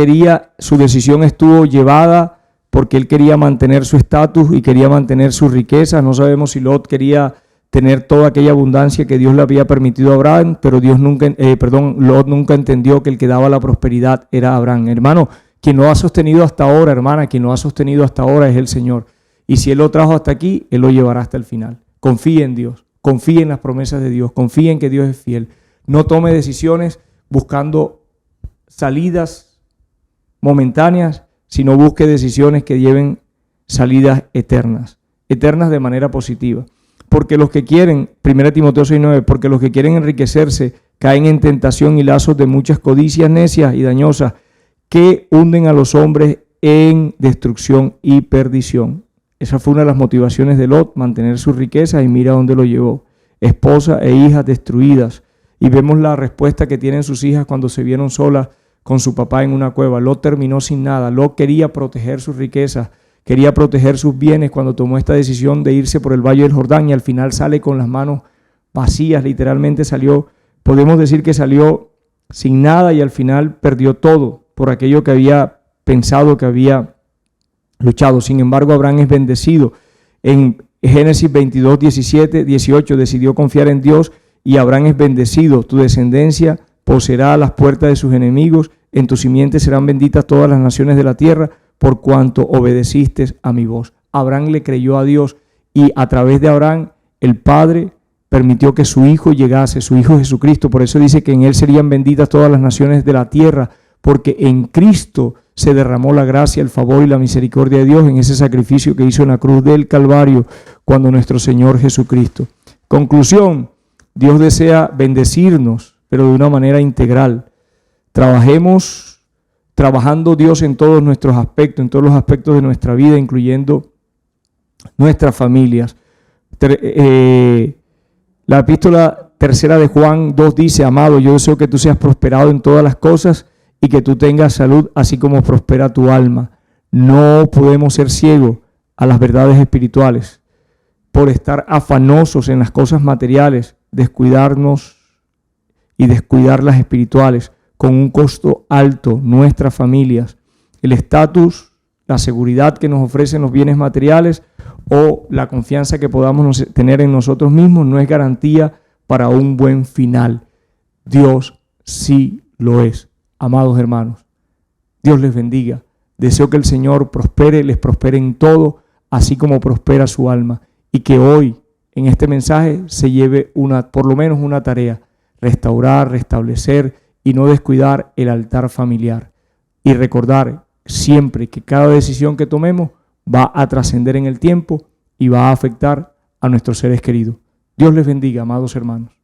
su decisión estuvo llevada porque él quería mantener su estatus y quería mantener su riqueza. No sabemos si Lot quería tener toda aquella abundancia que Dios le había permitido a Abraham, pero Lot nunca entendió que el que daba la prosperidad era Abraham. Hermano, quien lo ha sostenido hasta ahora, hermana, quien lo ha sostenido hasta ahora es el Señor. Y si Él lo trajo hasta aquí, Él lo llevará hasta el final. Confíe en Dios, confíe en las promesas de Dios, confíe en que Dios es fiel. No tome decisiones buscando salidas momentáneas, sino busque decisiones que lleven salidas eternas de manera positiva. Porque los que quieren, 1 Timoteo 6:9, porque los que quieren enriquecerse caen en tentación y lazos de muchas codicias necias y dañosas que hunden a los hombres en destrucción y perdición. Esa fue una de las motivaciones de Lot, mantener su riqueza, y mira dónde lo llevó. Esposa e hijas destruidas. Y vemos la respuesta que tienen sus hijas cuando se vieron solas con su papá en una cueva. Lot terminó sin nada. Lot quería proteger sus riquezas, quería proteger sus bienes cuando tomó esta decisión de irse por el Valle del Jordán, y al final sale con las manos vacías. Literalmente salió, podemos decir que salió sin nada, y al final perdió todo por aquello que había pensado, que había luchado. Sin embargo, Abraham es bendecido. En Génesis 22, 17, 18 decidió confiar en Dios, y Abraham es bendecido. Tu descendencia poseerá las puertas de sus enemigos, en tu simiente serán benditas todas las naciones de la tierra, por cuanto obedeciste a mi voz. Abraham le creyó a Dios, y a través de Abraham el Padre permitió que su hijo llegase, su hijo Jesucristo. Por eso dice que en él serían benditas todas las naciones de la tierra, porque en Cristo se derramó la gracia, el favor y la misericordia de Dios en ese sacrificio que hizo en la cruz del Calvario cuando nuestro Señor Jesucristo. Conclusión, Dios desea bendecirnos, pero de una manera integral. Trabajando Dios en todos nuestros aspectos, en todos los aspectos de nuestra vida, incluyendo nuestras familias. La epístola Tercera de Juan 2 dice: amado, yo deseo que tú seas prosperado en todas las cosas y que tú tengas salud, así como prospera tu alma. No podemos ser ciegos a las verdades espirituales por estar afanosos en las cosas materiales, descuidarnos y descuidar las espirituales, con un costo alto, nuestras familias, el estatus, la seguridad que nos ofrecen los bienes materiales o la confianza que podamos tener en nosotros mismos no es garantía para un buen final. Dios sí lo es. Amados hermanos, Dios les bendiga. Deseo que el Señor les prospere en todo, así como prospera su alma, y que hoy en este mensaje se lleve por lo menos una tarea: restaurar, restablecer y no descuidar el altar familiar. Y recordar siempre que cada decisión que tomemos va a trascender en el tiempo y va a afectar a nuestros seres queridos. Dios les bendiga, amados hermanos.